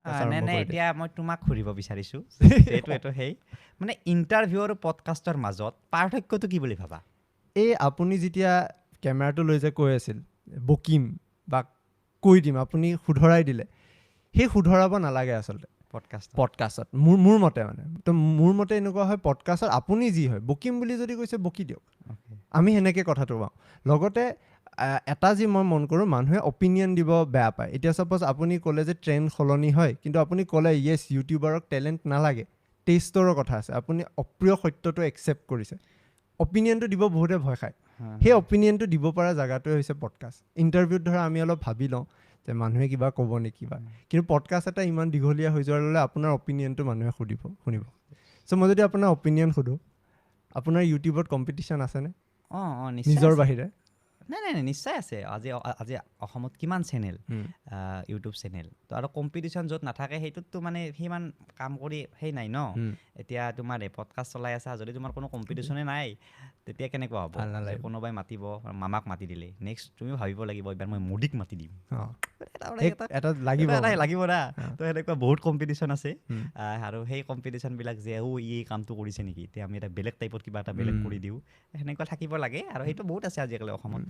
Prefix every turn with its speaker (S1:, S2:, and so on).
S1: নাই এতিয়া মই তোমাক সুধিব বিচাৰিছোঁ এইটো সেই মানে ইণ্টাৰভিউ আৰু পডকাষ্টৰ মাজত পাৰ্থক্যটো কি বুলি ভাবা?
S2: এই আপুনি যেতিয়া কেমেৰাটো লৈ যে কৈ আছিল বকিম বা কৈ দিম, আপুনি শুধৰাই দিলে, সেই শুধৰাব নালাগে আচলতে পডকাষ্টত মোৰ মতে মানে। তো মোৰ মতে এনেকুৱা হয় পডকাষ্টত আপুনি যি হয় বকিম বুলি যদি কৈছে বকি দিয়ক, আমি সেনেকৈ কথাটো পাওঁ। লগতে এটা যি মই মন কৰোঁ, মানুহে অপিনিয়ন দিব বেয়া পায়। এতিয়া ছাপ'জ আপুনি ক'লে যে ট্ৰেণ্ড সলনি হয়, কিন্তু আপুনি ক'লে য়েছ ইউটিউবাৰক টেলেণ্ট নালাগে, টেষ্টৰো কথা আছে, আপুনি অপ্ৰিয় সত্যটো একচেপ্ট কৰিছে, অপিনিয়নটো দিব বহুতে ভয় খায়। সেই অপিনিয়নটো দিব পৰা জেগাটোৱে হৈছে পডকাষ্ট। ইণ্টাৰভিউত ধৰা আমি অলপ ভাবি লওঁ যে মানুহে কিবা ক'ব নেকি বা, কিন্তু পডকাষ্ট এটা ইমান দীঘলীয়া হৈ যোৱাৰ লগে আপোনাৰ অপিনিয়নটো মানুহে শুনিব। চ' মই যদি আপোনাৰ অপিনিয়ন সোধোঁ, আপোনাৰ ইউটিউবত কম্পিটিশ্যন আছেনে? নিজৰ বাহিৰে?
S1: নাই নিশ্চয় আছে। আজি অসমত কিমান চেনেল, ইউটিউব চেনেল, তো আৰু কম্পিটিশ্যন য'ত নাথাকে সেইটোততো মানে সিমান কাম কৰি সেই নাই ন। এতিয়া তোমাৰ পডকাষ্ট চলাই আছা, যদি তোমাৰ কোনো কম্পিটিশ্যনে নাই তেতিয়া কেনেকুৱা হ'ব? কোনোবাই মাতিব, মামাক মাতি দিলে, নেক্সট তুমিও ভাবিব লাগিব এইবাৰ মই মোদীক মাতি দিম, এটা লাগিব না। তো সেনেকুৱা বহুত কম্পিটিশ্যন আছে। আৰু সেই কম্পিটিশ্যনবিলাক যে এই কামটো কৰিছে নেকি, এতিয়া আমি এটা বেলেগ টাইপত কিবা এটা বেলেগ কৰি দিওঁ, সেনেকুৱা থাকিব লাগে। আৰু সেইটো বহুত আছে আজিকালি অসমত।